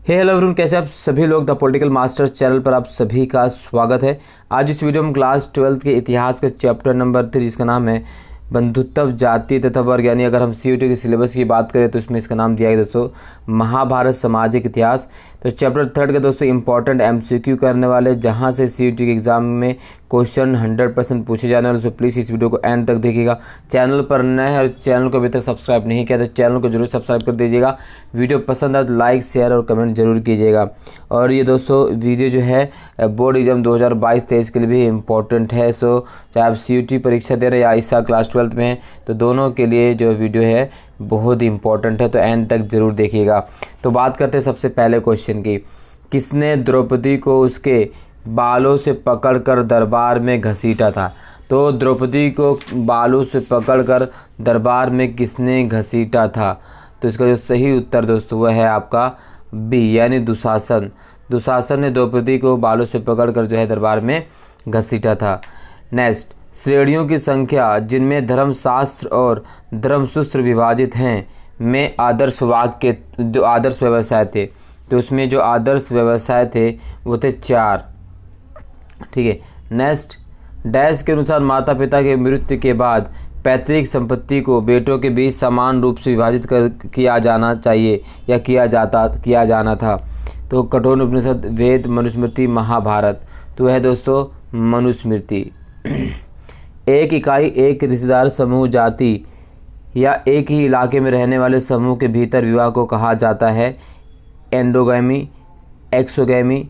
Hello everyone, कैसे आप सभी लोग। द पॉलिटिकल मास्टर्स चैनल पर आप सभी का स्वागत है। आज इस वीडियो में क्लास 12 के इतिहास के चैप्टर नंबर 3 जिसका नाम है बंधुत्व जाति तथा वर्ग, यानी अगर हम सीयूटी के सिलेबस की बात करें तो इसमें इसका नाम दिया गया दोस्तों महाभारत सामाजिक इतिहास। तो चैप्टर 3 के दोस्तों इंपॉर्टेंट एमसीक्यू करने वाले, जहां से सीयूटी के एग्जाम में क्वेश्चन 100% पूछे जाने वाले। सो प्लीज़ इस वीडियो को एंड तक देखिएगा। चैनल पर नए हैं और चैनल को अभी तक सब्सक्राइब नहीं किया तो चैनल को जरूर सब्सक्राइब कर दीजिएगा। वीडियो पसंद आए तो लाइक शेयर और कमेंट जरूर कीजिएगा। और ये दोस्तों वीडियो जो है बोर्ड एग्जाम 2022-23 के लिए भी इम्पोर्टेंट है। सो चाहे आप सीयूटी परीक्षा दे रहे हैं या इस साल क्लास 12 में हैं, तो दोनों के लिए जो वीडियो है बहुत ही इम्पोर्टेंट है, तो एंड तक जरूर देखिएगा। तो बात करते हैं सबसे पहले क्वेश्चन की। किसने द्रौपदी को उसके बालों से पकड़कर दरबार में घसीटा था? तो द्रौपदी को बालों से पकड़कर दरबार में किसने घसीटा था? तो इसका जो सही उत्तर दोस्तों वह है आपका बी, यानी दुशासन। दुशासन ने द्रौपदी को बालों से पकड़कर जो है दरबार में घसीटा था। नेक्स्ट, श्रेणियों की संख्या जिनमें धर्मशास्त्र और धर्मसूत्र विभाजित हैं में आदर्श वाक्य जो आदर्श व्यवसाय थे, तो उसमें जो आदर्श व्यवसाय थे वो थे 4। ठीक है। नेक्स्ट, डैश के अनुसार माता पिता के मृत्यु के बाद पैतृक संपत्ति को बेटों के बीच समान रूप से विभाजित किया जाना चाहिए या किया जाना था। तो कठोर उपनिषद, वेद, मनुस्मृति, महाभारत। तो है दोस्तों मनुस्मृति। एक इकाई, एक रिश्तेदार समूह, जाति या एक ही इलाके में रहने वाले समूह के भीतर विवाह को कहा जाता है एंडोगैमी, एक्सोगैमी,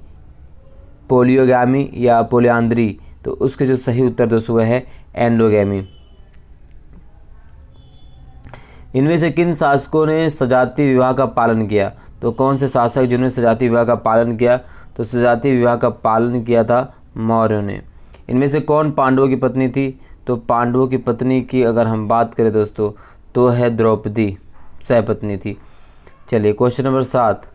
पोलियोगैमी या पोलियांद्री। तो उसके जो सही उत्तर दोस्तों वह है एंडोगैमी। इनमें से किन शासकों ने सजातीय विवाह का पालन किया? तो कौन से शासक जिन्होंने सजातीय विवाह का पालन किया? तो सजातीय विवाह का पालन किया था मौर्यों ने। इनमें से कौन पांडवों की पत्नी थी? तो पांडवों की पत्नी की अगर हम बात करें दोस्तों तो है द्रौपदी, सहपत्नी थी। चलिए क्वेश्चन नंबर 7।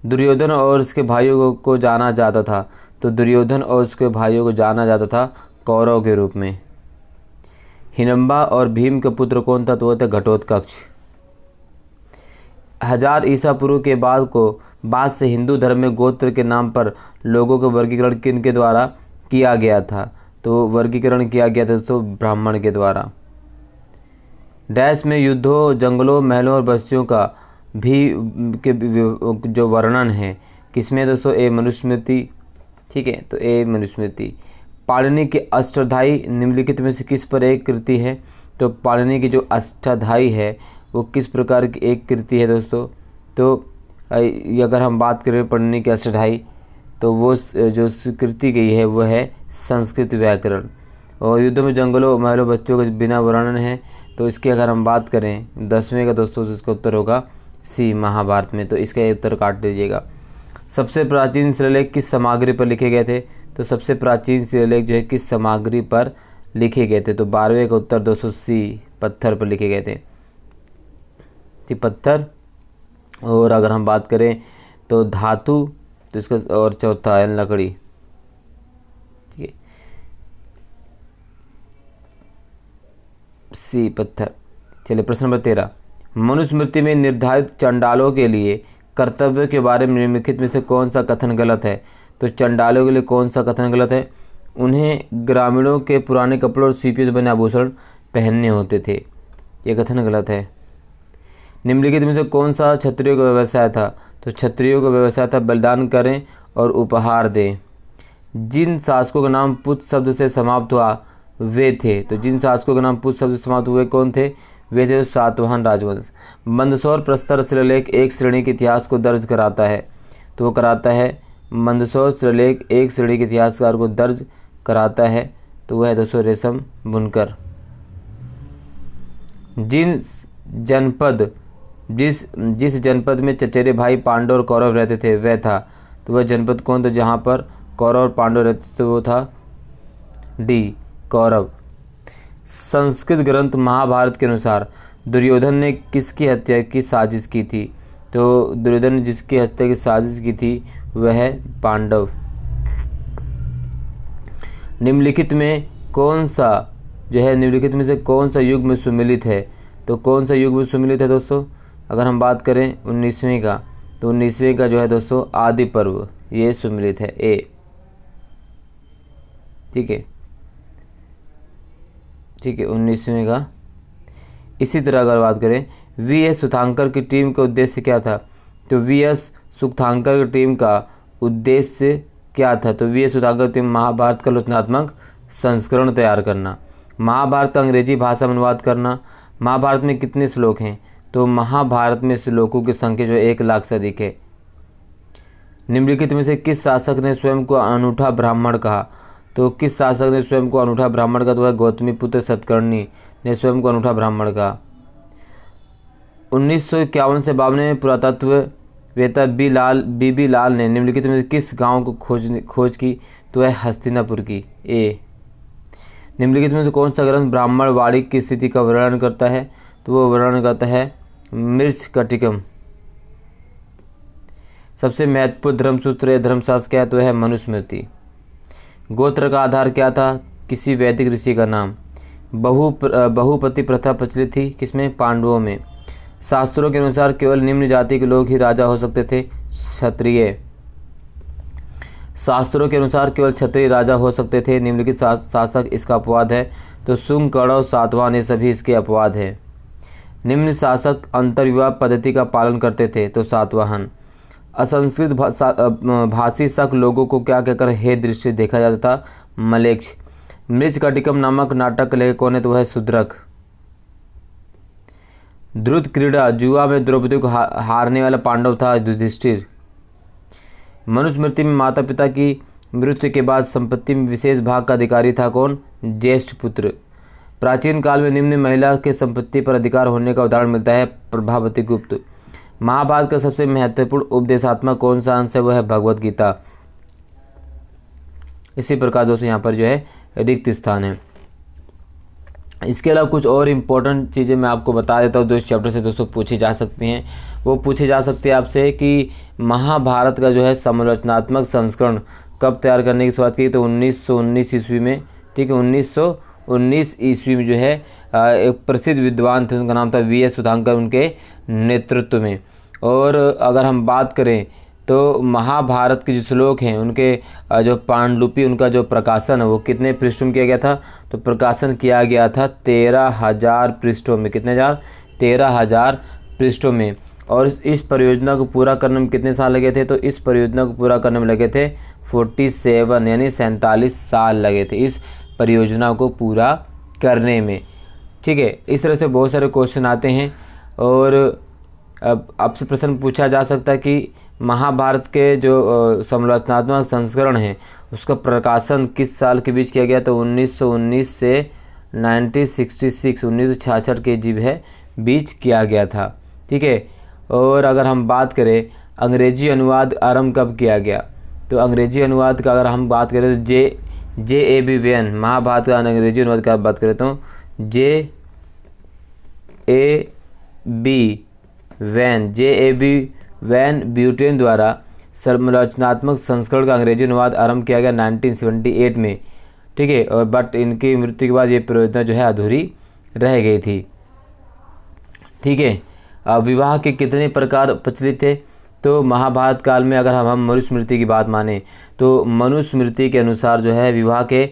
दुर्योधन और उसके भाइयों को जाना जाता था। तो दुर्योधन और उसके भाइयों को जाना जाता था कौरव के रूप में। हिडम्बा और भीम का पुत्र कौन था? तो वो था घटोत्कच। 1000 ईसा पूर्व के बाद से हिंदू धर्म में गोत्र के नाम पर लोगों का वर्गीकरण किन के द्वारा किया गया था? तो वर्गीकरण किया गया था तो ब्राह्मण के द्वारा। डैश में युद्धों, जंगलों, महलों और बस्तियों का भी के जो वर्णन है किसमें दोस्तों? ए मनुस्मृति। ठीक है, तो ए मनुस्मृति। पाणिनि की अष्टाध्यायी निम्नलिखित में से किस पर एक कृति है? तो पाणिनि की जो अष्टाध्यायी है वो किस प्रकार की एक कृति है दोस्तों? तो अगर हम बात करें पाणिनि की अष्टाध्यायी तो वो जो स्वीकृति गई है वो है संस्कृत व्याकरण। और युद्धों में, जंगलों, महलों, बस्तियों का बिना वर्णन है, तो इसकी अगर हम बात करें 10वें का दोस्तों तो इसका उत्तर होगा सी, महाभारत में। तो इसका उत्तर काट दीजिएगा। सबसे प्राचीन शिलालेख किस सामग्री पर लिखे गए थे? तो सबसे प्राचीन शिलालेख जो है किस सामग्री पर लिखे गए थे? तो 12वें का उत्तर दोस्तों सी, पत्थर पर लिखे गए थे। ठीक, पत्थर। और अगर हम बात करें तो धातु, तो इसका और चौथा है लकड़ी। ठीक है, सी, पत्थर। चलिए प्रश्न नंबर 13। मनुस्मृति में निर्धारित चंडालों के लिए कर्तव्य के बारे में निम्नलिखित में से कौन सा कथन गलत है? तो चंडालों के लिए कौन सा कथन गलत है? उन्हें ग्रामीणों के पुराने कपड़े और सीपियों से बने आभूषण पहनने होते थे, ये कथन गलत है। निम्नलिखित में से कौन सा क्षत्रियों का व्यवसाय था? तो क्षत्रियों का व्यवसाय था बलिदान करें और उपहार दें। जिन शासकों का नाम पुत्र शब्द से समाप्त हुआ वे थे। तो जिन शासकों का नाम पुत्र शब्द से समाप्त हुए कौन थे? वे थे सातवाहन राजवंश। मंदसौर प्रस्तर शिलालेख एक श्रेणी के इतिहास को दर्ज कराता है। तो वो कराता है मंदसौर शिलालेख एक श्रेणी के इतिहासकार को दर्ज कराता है, तो वह है दोस्तों रेशम बुनकर। जिस जनपद में चचेरे भाई पांडव और कौरव रहते थे वह था। तो वह जनपद कौन था जहाँ पर कौरव और पांडव रहते थे? वो था डी, कौरव। संस्कृत ग्रंथ महाभारत के अनुसार दुर्योधन ने किसकी हत्या की साजिश की थी? तो दुर्योधन ने जिसकी हत्या की साजिश की थी वह है पांडव। निम्नलिखित में कौन सा निम्नलिखित में से कौन सा युग में सुमिलित है? तो कौन सा युग में सुमिलित है दोस्तों? अगर हम बात करें 19वें का, तो 19वें का जो है दोस्तों आदि पर्व ये सुमिलित है ए। ठीक है, ठीक है, 19वें का। इसी तरह अगर बात करें वी एस सुधांकर की टीम का उद्देश्य क्या था, तो वी एस सुधांकर की टीम का उद्देश्य क्या था, तो वी एस सुधांकर की टीम महाभारत का रचनात्मक संस्करण तैयार करना, महाभारत का अंग्रेजी भाषा में अनुवाद करना। महाभारत में कितने श्लोक हैं, तो महाभारत में श्लोकों की संख्या जो है 1 लाख से अधिक है। निम्नलिखित में से किस शासक ने स्वयं को अनूठा ब्राह्मण कहा, तो किस शासक ने स्वयं को अनूठा ब्राह्मण कहा, तो वह गौतमी पुत्र सतकर्णी ने स्वयं को अनूठा ब्राह्मण कहा। 1951 से 52 में पुरातत्ववेत्ता बी लाल ने निम्नलिखित में से किस गांव को खोज की, तो वह हस्तिनापुर की ए। निम्नलिखित में से कौन सा ग्रंथ ब्राह्मण वाड़िक की स्थिति का वर्णन करता है, तो वो वर्णन करता है मृच्छकटिकम। सबसे महत्वपूर्ण धर्मसूत्र या धर्मशास्त्र क्या है, तो है मनुस्मृति। गोत्र का आधार क्या था, किसी वैदिक ऋषि का नाम। बहुपति प्रथा प्रचलित थी किसमें, पांडवों में। शास्त्रों के अनुसार केवल निम्न जाति के लोग ही राजा हो सकते थे, क्षत्रिय। शास्त्रों के अनुसार केवल क्षत्रिय राजा हो सकते थे, निम्नलिखित शासक इसका अपवाद है, तो शुंग, कौरव, सातवाहन ये सभी इसके अपवाद है। निम्न शासक अंतर्विवाह पद्धति का पालन करते थे, तो सातवाहन। असंस्कृत भाषी शक लोगों को क्या कहकर हे दृष्टि देखा जाता था, मलेच्छ। मृच्छकटिकम नामक नाटक लेखक कौन है, तो वह शूद्रक। द्रुत क्रीड़ा जुआ में द्रौपदी को हारने वाला पांडव था युधिष्ठिर। मनुस्मृति में माता पिता की मृत्यु के बाद संपत्ति में विशेष भाग का अधिकारी था कौन, ज्येष्ठ पुत्र। प्राचीन काल में निम्न महिला के संपत्ति पर अधिकार होने का उदाहरण मिलता है, प्रभावती गुप्त। महाभारत का सबसे महत्वपूर्ण उपदेशात्मक कौन सा अंश है, वह है भगवत गीता। इसी प्रकार दोस्तों यहाँ पर जो है रिक्त स्थान है। इसके अलावा कुछ और इम्पोर्टेंट चीज़ें मैं आपको बता देता हूँ, इस चैप्टर से दोस्तों पूछी जा सकती हैं। वो पूछी जा सकती है आपसे कि महाभारत का जो है समालोचनात्मक संस्करण कब तैयार करने की शुरुआत की, तो 1919 ईस्वी में। ठीक है, 1919 ईस्वी में जो है एक प्रसिद्ध विद्वान थे, उनका नाम था वी एस सुधांकर, उनके नेतृत्व में। और अगर हम बात करें तो महाभारत के जो श्लोक हैं उनके जो पांडुलिपि उनका जो प्रकाशन है वो कितने पृष्ठों में किया गया था, तो प्रकाशन किया गया था 13,000 पृष्ठों में। कितने हजार, 13,000 पृष्ठों में। और इस परियोजना को पूरा करने में कितने साल लगे थे, तो इस परियोजना को पूरा करने में लगे थे 47 यानी 47 साल लगे थे इस परियोजना को पूरा करने में। ठीक है, इस तरह से बहुत सारे क्वेश्चन आते हैं। और अब आपसे प्रश्न पूछा जा सकता है कि महाभारत के जो समालोचनात्मक संस्करण है उसका प्रकाशन किस साल के बीच किया गया, तो 1919 से 1966 के जीव है बीच किया गया था। ठीक है, और अगर हम बात करें अंग्रेजी अनुवाद आरंभ कब किया गया, तो अंग्रेजी अनुवाद का अगर हम बात करें तो J.A.B. वैन, महाभारत का अंग्रेजी अनुवाद का बात करें तो J.A.B. वैन ब्यूटेन द्वारा समालोचनात्मक संस्करण का अंग्रेजी अनुवाद आरंभ किया गया 1978 में। ठीक है, और बट इनकी मृत्यु के बाद ये परियोजना जो है अधूरी रह गई थी। ठीक है, विवाह के कितने प्रकार प्रचलित थे, तो महाभारत काल में अगर हम मनुस्मृति की बात माने तो मनुस्मृति के अनुसार जो है विवाह के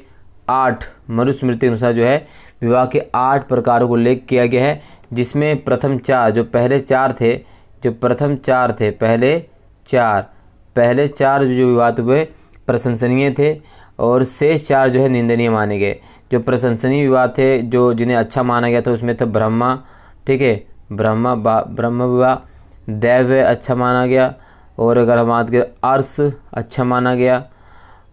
8 मनुस्मृति के अनुसार जो है विवाह के 8 प्रकारों को उल्लेख किया गया है, जिसमें प्रथम 4 जो पहले 4 थे, जो प्रथम 4 थे, पहले चार जो विवाद हुए प्रशंसनीय थे और शेष 4 जो है निंदनीय माने गए। जो प्रशंसनीय विवाद थे, जो जिन्हें अच्छा माना गया था, उसमें थे ब्रह्मा। ठीक है, ब्रह्म विवाह, दैव अच्छा माना गया, और अगर हम बात करें अर्श अच्छा माना गया,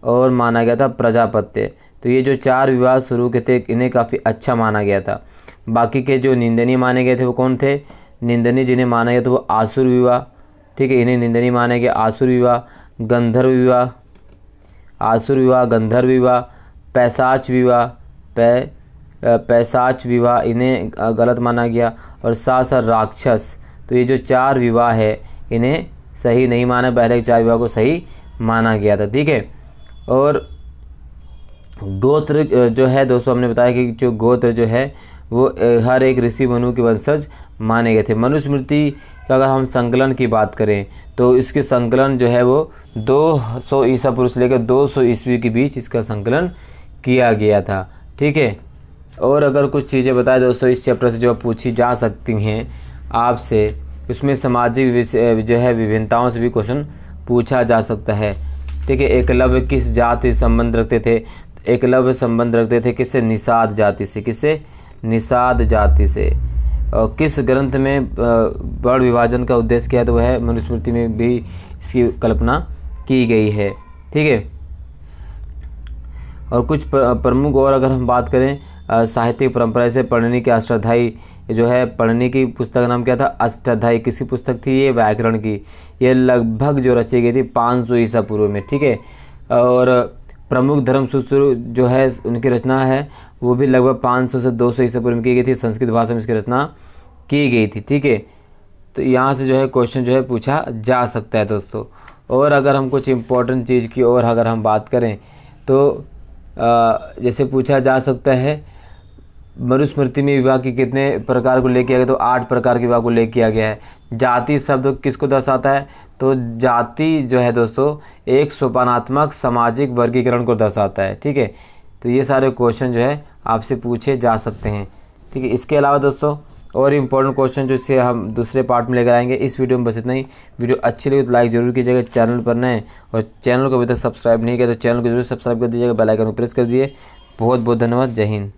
और माना गया था प्रजापत्य। तो ये जो 4 विवाह शुरू के थे इन्हें काफ़ी अच्छा माना गया था। बाकी के जो निंदनीय माने गए थे वो कौन थे, निंदनीय जिन्हें माना गया था वो आसुर विवाह। ठीक है, इन्हें निंदनीय माने गया आसुर विवाह, गंधर्व विवाह, आसुर विवाह, गंधर्व विवाह, पैशाच विवाह इन्हें गलत माना गया, और साथ राक्षस। तो ये जो 4 विवाह है इन्हें सही नहीं माना, पहले 4 विवाह को सही माना गया था। ठीक है, और गोत्र जो है दोस्तों हमने बताया कि जो गोत्र जो है वो हर एक ऋषि मनु के वंशज माने गए थे। मनुस्मृति तो अगर हम संकलन की बात करें तो इसके संकलन जो है वो 200 ईसा पूर्व से लेकर 200 ईस्वी के बीच इसका संकलन किया गया था। ठीक है, और अगर कुछ चीज़ें बताएं दोस्तों इस चैप्टर से जो पूछी जा सकती हैं आपसे, उसमें सामाजिक विषय जो है विभिन्नताओं से भी क्वेश्चन पूछा जा सकता है। ठीक है, एकलव्य किस जाति से संबंध रखते थे? एकलव्य संबंध रखते थे किससे? निषाद जाति से। किससे? निषाद जाति से। और किस ग्रंथ में वर्ण विभाजन का उद्देश्य क्या है? तो वह है मनुस्मृति में भी इसकी कल्पना की गई है। ठीक है, और कुछ प्रमुख और अगर हम बात करें साहित्यिक परंपरा से पढ़ने की अष्टाध्यायी जो है, पढ़ने की पुस्तक का नाम क्या था? अष्टाध्यायी। किसकी पुस्तक थी ये? व्याकरण की। ये लगभग जो रची गई थी 500 ईसा पूर्व में। ठीक है, और प्रमुख धर्मसूत्र जो है उनकी रचना है वो भी लगभग 500 से 200 ईसा पूर्व में की गई थी। संस्कृत भाषा में इसकी रचना की गई थी। ठीक है, तो यहाँ से जो है क्वेश्चन जो है पूछा जा सकता है दोस्तों। और अगर हम कुछ इम्पोर्टेंट चीज़ की और अगर हम बात करें तो जैसे पूछा जा सकता है मनुस्मृति में विवाह के कितने प्रकार को लेके आ गया? तो 8 प्रकार के विवाह को लेके आ गया है। जाति शब्द किसको दर्शाता है? तो जाति जो है दोस्तों एक सोपानात्मक सामाजिक वर्गीकरण को दर्शाता है। ठीक है, तो ये सारे क्वेश्चन जो है आपसे पूछे जा सकते हैं। ठीक है, इसके अलावा दोस्तों और इम्पोर्टेंट क्वेश्चन जो इससे हम दूसरे पार्ट में लेकर आएंगे। इस वीडियो में बस इतना ही। वीडियो अच्छी लगी तो लाइक जरूर कीजिएगा, चैनल पर नए और चैनल को अभी तक सब्सक्राइब नहीं किया तो चैनल को जरूर सब्सक्राइब कर दीजिएगा, बेल आइकन को प्रेस कर दीजिए। बहुत बहुत धन्यवाद। जय हिंद।